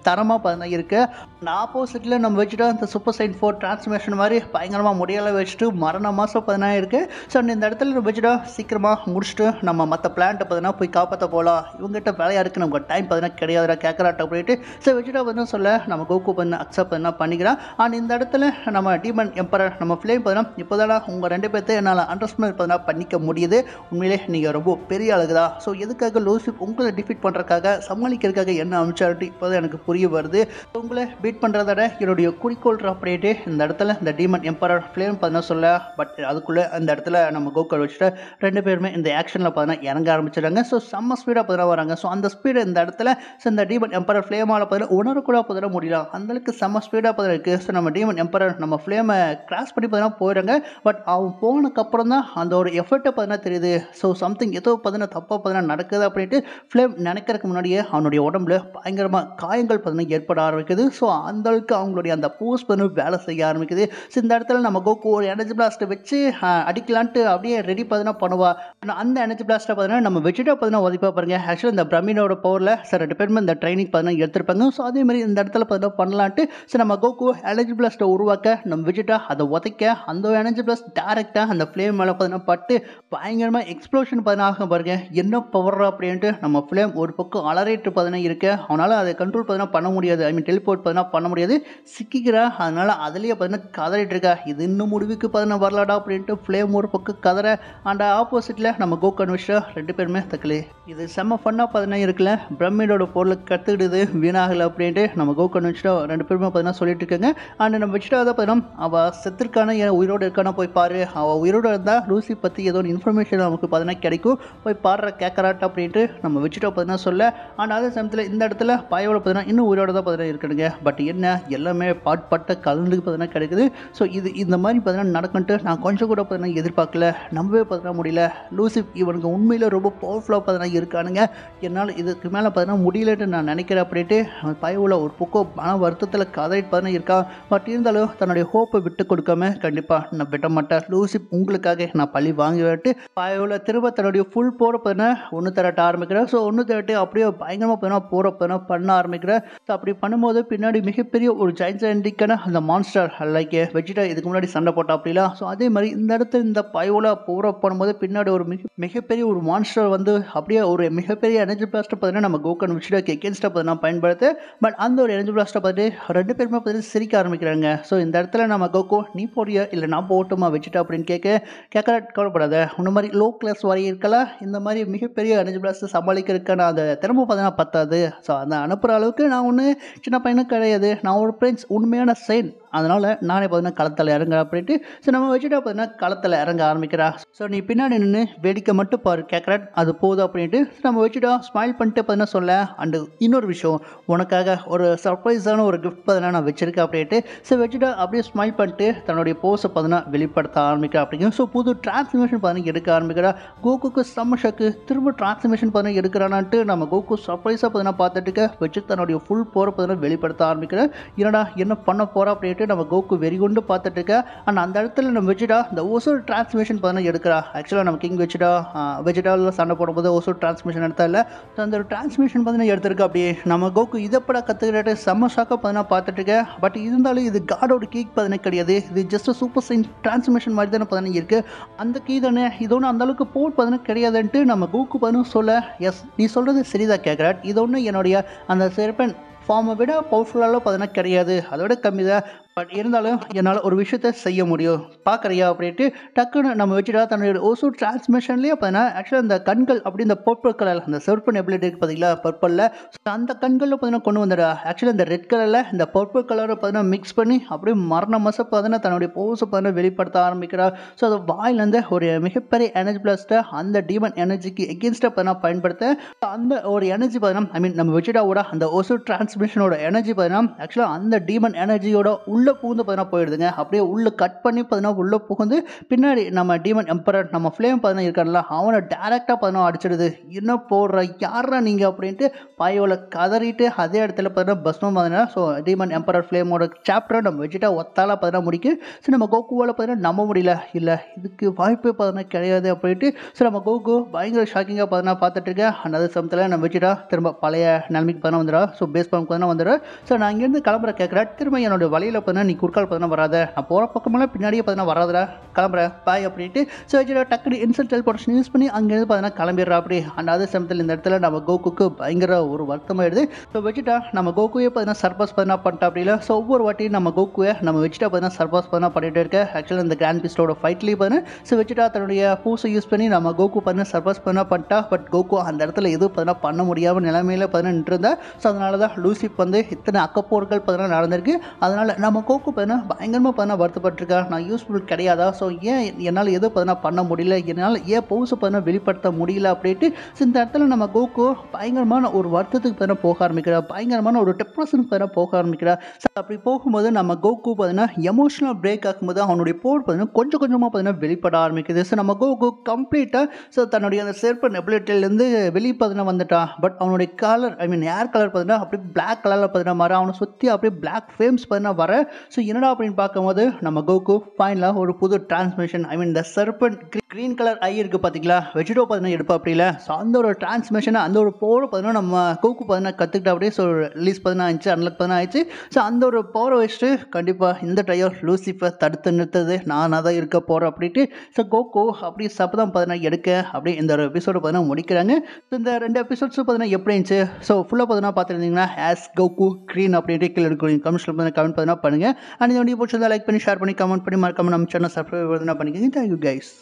தரமாக பார்த்தீங்கன்னா இருக்குது. அந்த ஆப்போசிட்டில் நம்ம வச்சுட்டா அந்த சூப்பர் சைன் 4 டிரான்ஸ்மிஷன் மாதிரி பயங்கரமாக முடியலை வச்சுட்டு மரண மாதம் பார்த்தீங்கன்னா இருக்குது. ஸோ இந்த இடத்துல நம்ம வச்சுட்டா சீக்கிரமாக முடிச்சுட்டு நம்ம மற்ற பிளான்ட்டை பார்த்தீங்கன்னா போய் காப்பாற்ற போகலாம். இவங்ககிட்ட வேலையாக இருக்குது, நமக்கு டைம் பார்த்தீங்கன்னா கிடையாதுடா கேட்குறாட்ட அப்படின்ட்டு ஸோ வச்சுட்டா பார்த்தீங்கன்னா சொல்ல நம்ம கோகோ பண்ண அக்செப்ட் பண்ண பண்ணிக்கிறான். அண்ட் இந்த இடத்துல நம்ம டீமன் எம்பரர் நம்ம ஃப்ளேம் பார்த்தீங்கன்னா இப்போதானா உங்கள் 2 பேர்த்தை என்னால் அண்டர்ஸ்டாண்ட் பார்த்தீங்கன்னா பண்ணிக்க முடியுது. உண்மையிலே நீங்கள் ரொம்ப பெரிய அழகு தான். ஸோ எதுக்காக லூசிஃப் உங்களை டிஃபீட் பண்ணுறதுக்காக சமாளிக்கிறதுக்காக என்ன அமிச்சாரிட்டி இப்போ தான் எனக்கு புரிய வருது. உங்களை பீட் பண்ணுறதோட என்னுடைய குறிக்கோள் அப்படின்ட்டு இந்த இடத்துல இந்த டீமன் எம்பரர் ஃப்ளேம் பார்த்தீங்கன்னா சொல்ல. பட் அதுக்குள்ளே அந்த இடத்துல நம்ம கோக்கர் வச்சுட்டு 2 பேருமே இந்த ஆக்ஷனில் பார்த்தீங்கன்னா இறங்க ஆரம்பிச்சிடுறாங்க. ஸோ செம்ம ஸ்பீடாக பார்த்தீங்கன்னா வராங்க. ஸோ அந்த ஸ்பீடு இந்த இடத்துல ஸோ இந்த டீமன் எம்பரர் ஃப்ளேமால் பார்த்தீங்கன்னா உணரக்கூட பார்த்தீங்கன்னா முடியலாம். அந்தளவுக்கு செம்ம ஸ்பீடாக பார்த்தீங்கன்னா இருக்குது. ஸோ நம்ம டீமன் எம்பரர் நம்ம ஃப்ளேமை கிராஸ் பண்ணி பார்த்தீங்கன்னா போயிடுறாங்க. பட் அவன் போனதுக்கப்புறம் தான் அந்த ஒரு எஃபர்ட்டை பார்த்தீங்கன்னா தெரியுது. ஸோ சம்திங் ஏதோ பார்த்தீங்கன்னா தப்பாக பார்த்தீங்கன்னா நடக்குது அப்படின்ட்டு ஃப்ளேம் நினைக்கிறதுக்கு முன்னாடியே அவனுடைய உடம்புல பயங்கரமாக காயங்கள் பார்த்தீங்கன்னா ஏற்பட ஆரம்பிக்குது. ஸோ அந்தளவுக்கு அவங்களுடைய அந்த போஸ் பண்ணி வேலை செய்ய ஆரம்பிக்குது. ஸோ இந்த இடத்துல நம்ம கோகோ ஒரு எனர்ஜி பிளாஸ்ட்டை வச்சு அடிக்கலான்ட்டு அப்படியே ரெடி பார்த்தீங்கன்னா பண்ணுவா. அந்த எனர்ஜி பிளாஸ்ட்டை பார்த்தீங்கன்னா நம்ம வச்சுட்டா பார்த்தீங்கன்னா உதவிப்பா பாருங்க. ஆக்சுவலாக இந்த பிரமினோட பவரில் சார் 2 பேருமே இந்த ட்ரைனிங் பார்த்தீங்கன்னா எடுத்திருப்பாங்க. ஸோ அதே மாதிரி இந்த இடத்துல பார்த்தீங்கன்னா பண்ணலான்ட்டு ஸோ நம்ம கோகோ எனர்ஜி பிளாஸ்ட்டை உருவாக்க நம்ம வச்சுட்டா அதை உதைக்க அந்த எனர்ஜி பிளாஸ்ட் டேரெக்டாக அந்த ஃப்ளேம் மேலே பார்த்தீங்கன்னா பட்டு பயங்கரமாக எக்ஸ்ப்ளோஷன் பார்த்தீங்கன்னா ஆகும் பாருங்க. என்ன பவர் அப்படின்ட்டு நம்ம ஃப்ளேம் ஒரு பக்கம் அலறிட்டு பார்த்தீங்கன்னா இருக்கு. அவனால் அதை கண்ட்ரோல் பார்த்தீங்கன்னா பண்ண முடியாது. ஐ மீன் டெலிபோர்ட் பார்த்தீங்கன்னா பண்ண முடியாது. சிக்கிக்கிறா. அதனால் அதுலேயே பார்த்தீங்கன்னா கதறிட்டு இருக்கா. இது இன்னும் முடிவுக்கு பார்த்தீங்கன்னா வரலாடா அப்படின்ட்டு ஃப்ளேம் ஒரு பக்கம் கதற. அந்த ஆப்போசிட்டில் நம்ம கோகன் விஷயம் 2 பேருமே தக்கலே இது செம்ம ஃபன்னாக பார்த்தீங்கன்னா இருக்குல்ல. பிரமிடோட பொருளை கற்றுக்கிடுது வீணாகலை அப்படின்ட்டு நம்ம கோகன் வச்சுட்டா 2 பேருமே பார்த்தீங்கன்னா சொல்லிட்டு இருக்காங்க. அண்ட் நம்ம வச்சுட்டா தான் பார்த்தீங்கன்னா அவள் செத்துருக்கான உயிரோடு இருக்கானா போய் பாரு. அவள் உயிரோடு இருந்தால் லூசி பற்றி ஏதோ ஒரு இன்ஃபர்மேஷன் நமக்கு பார்த்தீங்கன்னா கிடைக்கும், போய் பாடுற கேட்கறாட்ட அப்படின்ட்டு நம்ம வச்சுட்டா பார்த்தீங்கன்னா சொல்ல. அண்ட் அதே சமயத்தில் இந்த இடத்துல பாயோட பார்த்தீங்கன்னா இன்னும் உயிரோட தான் பார்த்தீங்கன்னா இருக்குதுங்க. பட் என்ன எல்லாமே பாட்பட்ட கலந்துக்கு பார்த்தீங்கன்னா கிடைக்குது. ஸோ இது இந்த மாதிரி பார்த்தீங்கன்னா நடக்குன்ட்டு நான் கொஞ்சம் கூட பார்த்தீங்கன்னா எதிர்பார்க்கல, நம்பவே பார்த்தீங்கன்னா முடியல. லூசிஃப் இவனுக்கு உண்மையில் ரொம்ப பவர்ஃபுல்லாக பார்த்தீங்கன்னா இருக்கானுங்க. என்னால் இதுக்கு மேலே பார்த்தீங்கன்னா முடியலன்னு நான் நினைக்கிறேன் அப்படின்ட்டு பாயோவில் ஒரு பக்கம் மன வருத்தத்தில் கதறிட்டு பார்த்தீங்கன்னா இருக்கான். பட் இருந்தாலும் தன்னுடைய ஹோப்பை விட்டு கொடுக்காம கண்டிப்பாக நான் விட மாட்டேன், லூசிஃப் உங்களுக்காக நான் பழி வாங்கிவிட்டு பாயோவில் திரும்ப தன்னுடைய ஃபுல் போகிற பார்த்தீங்கன்னா ஒன்று திரட்ட ஆரம்பிக்கிறேன். ஸோ ஒன்று திரட்டி அப்படியே பயங்கரமாக பார்த்தீங்கன்னா போகிற பார்த்தீங்கன்னா பண்ண ஆரம்பிக்கிறேன். ஸோ அப்படி பண்ணும்போது பின்னாடி மிகப்பெரிய ஒரு ஜெயின்டிக்கான அந்த மான்ஸ்டர் லைக் வெஜிடா இதுக்கு முன்னாடி சண்டை போட்டா அப்படிலாம். ஸோ அதே மாதிரி இந்த இடத்துல இந்த பாயோவில் போகிற பண்ணும்போது பின்னாடி ஒரு மிகப்பெரிய ஒரு மான்ஸ்டர் வந்து அப்படியே ஒரு மிகப்பெரிய எனர்ஜி பிளாஸ்ட்டை பார்த்தீங்கன்னா நம்ம கோகன் வெஜிடாக்கு எகேன்ஸ்டாக பார்த்தீங்கன்னா பயன்படுத்து. பட் அந்த ஒரு எனர்ஜி பிளாஸ்ட்டை பார்த்து 2 பேருமே பார்த்து சிரிக்க ஆரம்பிக்கிறாங்க. ஸோ இந்த இடத்துல நம்ம கோகோ நீ போறியா இல்லை நான் போட்டுமா வச்சுட்டா அப்படின்னு கேட்க கவலைப்படாத, உன்ன மாதிரி லோ கிளாஸ் வரை இருக்கலாம். இந்த மாதிரி மிகப்பெரிய எனர்ஜி பிளாஸ்ட்டை சமாளிக்கிறதுக்கான அந்த திறமை பார்த்தீங்கன்னா பத்தாது. ஸோ அதை அனுப்புகிற அளவுக்கு நான் ஒன்றும் சின்ன பையனும் கிடையாது. நான் ஒரு பிரின்ஸ் உண்மையான செயின். அதனால் நானே பார்த்தீங்கன்னா களத்தில் இறங்க அப்படின்ட்டு ஸோ நம்ம வச்சுட்டா பார்த்தீங்கன்னா களத்தில் இறங்க ஆரம்பிக்கிறா. ஸோ நீ பின்னாடி நின்று வேடிக்கை மட்டும் பாரு கேட்குறேன் அது போதும் அப்படின்ட்டு நம்ம வச்சுட்டா ஸ்மைல் பண்ணிட்டு பார்த்தீங்கன்னா சொல்ல. அண்டு இன்னொரு விஷயம், உனக்காக ஒரு சர்ப்ரைஸான ஒரு கிஃப்ட் பார்த்தீங்கன்னா நான் வச்சுருக்கேன் அப்படின்ட்டு ஸோ வச்சுட்டா அப்படியே ஸ்மைல் பண்ணிட்டு தன்னுடைய போஸை பார்த்தீங்கன்னா வெளிப்படுத்த ஆரம்பிக்கிறா அப்படிங்க. ஸோ புது டிரான்ஸ்ஃபர்மேஷன் பார்த்தீங்கன்னா எடுக்க ஆரம்பிக்கிறா. கோகுக்கு செம்ம ஷாக்கு. திரும்ப டிரான்ஸ்ஃபர்மேஷன் பார்த்தீங்கன்னா எடுக்கிறானான்ட்டு நம்ம கோகு சர்ப்ரைஸாக பார்த்தீங்கன்னா பார்த்துட்டு வச்சு தன்னுடைய ஃபுல் போரை பார்த்தீங்கன்னா வெளிப்படுத்த ஆரம்பிக்கிறேன். என்னடா என்ன பண்ண போகிறா அப்படின்ட்டு நம்ம கோகு வெறிகொண்டு பார்த்துட்டு இருக்க. அண்ட் அந்த இடத்துல நம்ம வெஜிடா இந்த ஓசோர் டிரான்ஸ்மிஷன் பார்த்தீங்கன்னா எடுக்கிறா. ஆக்சுவலாக நம்ம கிங் வெஜிடாவில் சண்டை போடும்போது ஓசோர் டிரான்ஸ்மிஷன் எடுத்தா இல்லை, அந்த டிரான்ஸ்மிஷன் பார்த்தீங்கன்னா எடுத்திருக்க. அப்படியே நம்ம கோகு இதப்பட கற்றுக்கிட்டு செம்ம ஷாக்காக பார்த்தீங்கன்னா பார்த்துட்டு இருக்க. பட் இருந்தாலும் இது காடோட கீக் பார்த்தீங்கன்னா கிடையாது. இது ஜஸ்ட் சூப்பர் சைன் டிரான்ஸ்மிஷன் மாதிரி தானே பார்த்தீங்கன்னா இருக்குது. அந்த கீ தானே இது ஒன்று அந்த அளவுக்கு போட் பார்த்தீங்கன்னா கிடையாதுன்ட்டு நம்ம கோகு பார்த்தீங்கன்னா சொல்ல. எஸ் நீ சொல்கிறது சரிதான் கேட்குறேன். இது ஒன்று என்னுடைய அந்த செர்பன் ஃபார்மை விட பவர்ஃபுல்லாலும் பார்த்தீங்கன்னா கிடையாது, அதோட கம்மி தான். பட் இருந்தாலும் என்னால் ஒரு விஷயத்த செய்ய முடியும் பார்க்குறியா அப்படின்ட்டு டக்குன்னு நம்ம வச்சுட்டா தன்னுடைய ஓசோ டிரான்ஸ்மிஷன்லேயே பார்த்தீங்கன்னா ஆக்சுவலாக அந்த கண்கள் அப்படி இந்த பர்பிள் கலர் அந்த செர்பன் எபிலிட்டி இருக்குது பார்த்தீங்களா பர்பிளில். ஸோ அந்த கண்களில் பார்த்தீங்கன்னா கொண்டு வந்துடா. ஆக்சுவலாக இந்த ரெட் கலரில் இந்த பர்பிள் கலரை பார்த்தீங்கன்னா மிக்ஸ் பண்ணி அப்படியே மரண மசை பார்த்தீங்கன்னா தன்னுடைய போஸை பார்த்தீங்கன்னா வெளிப்படுத்த ஆரம்பிக்கிறா. ஸோ அது வாயிலேருந்து ஒரு மிகப்பெரிய எனர்ஜி பிளாஸ்ட்டை அந்த டீமன் எனர்ஜிக்கு எகென்ஸ்டாக பார்த்தீங்கன்னா பயன்படுத்த அந்த ஒரு எனர்ஜி பார்த்தீங்கன்னா நம்ம வச்சுட்டாவோட அந்த ஓசோ டிரான்ஸ்மிஷனோட எனர்ஜி பார்த்தீங்கன்னா ஆக்சுவலாக அந்த டீமன் எனர்ஜியோட உள்ளே புகுந்து பார்த்தீங்கன்னா போயிடுதுங்க. அப்படியே உள்ளே கட் பண்ணி பார்த்தீங்கன்னா உள்ளே புகுந்து பின்னாடி நம்ம டீமன் எம்பரர் நம்ம ஃப்ளேம் பார்த்தீங்கன்னா இருக்கார்ல அவனை டேரெக்டாக பார்த்தீங்கன்னா அடிச்சிடுது. என்ன போடுற யாரா நீங்கள் அப்படின்ட்டு பாயோவில் கதறிட்டு அதே இடத்துல பார்த்தீங்கன்னா பஸ்மம் பார்த்தீங்கன்னா ஸோ டீமன் எம்பரர் ஃப்ளேமோட சாப்டரை நம்ம வச்சுட்டா ஒத்தால பார்த்தீங்கன்னா முடிக்கு. ஸோ நம்ம கோகுவால் பார்த்தீங்கன்னா நம்ப முடியல, இல்லை இதுக்கு வாய்ப்பே பார்த்தீங்கன்னா கிடையாது அப்படின்ட்டு ஸோ நம்ம கோகு பயங்கர ஷாக்கிங்காக பார்த்தீங்கன்னா பார்த்துட்டு இருக்கேன். அந்த சமயத்தில் நம்ம வச்சுட்டா திரும்ப பழைய நிலைமைக்கு பார்த்தீங்கன்னா வந்துடா. ஸோ பேஸ் பம்ப் பார்த்தீங்கன்னா வந்துடும். ஸோ நான் இங்கேருந்து கிளம்புற கேட்குறேன். திரும்ப என்னோட வழியில் பார்த்தீங்கன்னா நீ குறுக்கால் பார்த்தீங்கன்னா வராத, நான் போகிற பக்கமெல்லாம் பின்னாடியே பார்த்தீங்கன்னா வராதா, கிளம்புறேன் பாய் அப்படின்ட்டு ஸோ வச்சுட்டா டக்குனு இன்ஸ்டன்ட் டெலிபோர்ட்டேஷன் யூஸ் பண்ணி அங்கேருந்து பார்த்தீங்கன்னா கிளம்பிடுறா. அப்படி அந்த அதே சமயத்தில் இந்த இடத்துல நம்ம கோகுக்கு பயங்கர ஒரு வருத்தமாயிடுது. ஸோ வச்சுட்டா நம்ம கோகுவே பார்த்தீங்கன்னா சர்பாஸ் பார்த்தீங்கன்னா பண்ணிட்டா. அப்படி இல்லை ஸோ ஒவ்வொரு வாட்டியும் நம்ம கோகுவை நம்ம வச்சுட்டா பார்த்தீங்கன்னா சர்பாஸ் பார்த்தீங்கன்னா பண்ணிட்டு இருக்க. ஆக்சுவலாக இந்த கிராண்ட் பிஸ்டோட ஃபைட்லேயே பார்த்தீங்கன்னா ஸோ வச்சுட்டா தன்னுடைய பூஸை யூஸ் பண்ணி நம்ம கோகு பார்த்தீங்கன்னா சர்பாஸ் பார்த்தீங்கன்னா பண்ணிட்டா. பட் கோகு அந்த இடத்துல எதுவும் பார்த்தீங்கன்னா பண்ண முடியாமல் நிலைமையில் பார்த்தீங்கன்னா நின்றுருந்தா. ஸோ அதனால தான் லூசிப் வந்து இத்தனை அக்கப்போர்கள் பார்த்தீங்கன்னா நடந்திருக்கு. அதனால் நம்ம கோகு பார்த்தீங்கன்னா பயங்கரமாக பார்த்தீங்கன்னா வருத்தப்பட்டிருக்கா. நான் யூஸ்ஃபுல் கிடையாதா, ஸோ ஏன் என்னால் எதுவும் பார்த்தீங்கன்னா பண்ண முடியல, என்னால் ஏன் பவுஸை பார்த்தீங்கன்னா வெளிப்படுத்த முடியல அப்படின்ட்டு இந்த இடத்துல நம்ம கோகு பயங்கரமான ஒரு வருத்தத்துக்கு பார்த்தீங்கன்னா போக ஆரம்பிக்கிறா. பயங்கரமான ஒரு டிப்ரெஷனுக்கு பார்த்தீங்கன்னா போக ஆரம்பிக்கிறா. ஸோ அப்படி போகும்போது நம்ம கோகு பார்த்தீங்கன்னா எமோஷனல் பிரேக் ஆகும்போது அவனுடைய போர் பார்த்தீங்கன்னா கொஞ்சம் கொஞ்சமாக பார்த்தீங்கன்னா வெளிப்பட ஆரம்பிக்குது. ஸோ நம்ம கோகு கம்ப்ளீட்டாக ஸோ தன்னுடைய அந்த செர்பன் எபிலிட்டிலேருந்து வெளியே பார்த்தீங்கன்னா வந்துட்டான். பட் அவனுடைய கலர் ஏர் கலர் பார்த்தீங்கன்னா அப்படியே பிளாக் கலரில் பார்த்தீங்கன்னா வர, அவனை சுற்றி அப்படியே பிளாக் ஃப்ரேம்ஸ் பார்த்தீங்கன்னா வர. ஸோ என்னடா அப்படின்னு பார்க்கும்போது நம்ம கோகு ஃபைனலாக ஒரு புது டிரான்ஸ்மிஷன் இந்த செர்பன் க்ரீன் கலர் ஐ இருக்குது பார்த்தீங்களா வெஜிடோ பார்த்தீங்கன்னா எடுப்பா. அப்படி இல்லை ஸோ அந்த ஒரு டிரான்ஸ்மிஷனை அந்த ஒரு பவர் பார்த்தீங்கன்னா நம்ம கோகு பார்த்தீங்கன்னா கற்றுக்கிட்ட. அப்படியே ஸோ ரிலீஸ் பார்த்தீங்கன்னா ஆயிடுச்சு, அன்லாக் பார்த்தீங்கன்னா ஆயிடுச்சு. ஸோ அந்த ஒரு பவரை வச்சுட்டு கண்டிப்பாக இந்த டையர் லூசிஃபர் தடுத்து நிறுத்தது நான் தான் இருக்க போகிறேன் அப்படின்ட்டு ஸோ கோகு அப்படி சப்பதம் பார்த்தீங்கன்னா எடுக்க அப்படியே இந்த ஒரு எபிசோடு பார்த்தீங்கன்னா முடிக்கிறாங்க. ஸோ இந்த 2 எபிசோட்ஸும் பார்த்தீங்கன்னா எப்படி இருந்துச்சு ஸோ ஃபுல்லாக பார்த்தீங்கன்னா பார்த்துருந்தீங்கன்னா ஆஸ் கோகு க்ரீன் அப்படின்ட்டு கீழே இருக்கும் கமெண்ட்ஸில் பார்த்தீங்கன்னா கமெண்ட் பார்த்தீங்கன்னா பண்ணுங்கள். அண்ட் இந்த வீடியோ பிடிச்சிருந்தா லைக் பண்ணி ஷேர் பண்ணி கமெண்ட் பண்ணி மறக்காம நம்ம சேனல் சப்ஸ்கிரைப் பண்ணிக்கோங்க. Thank you guys.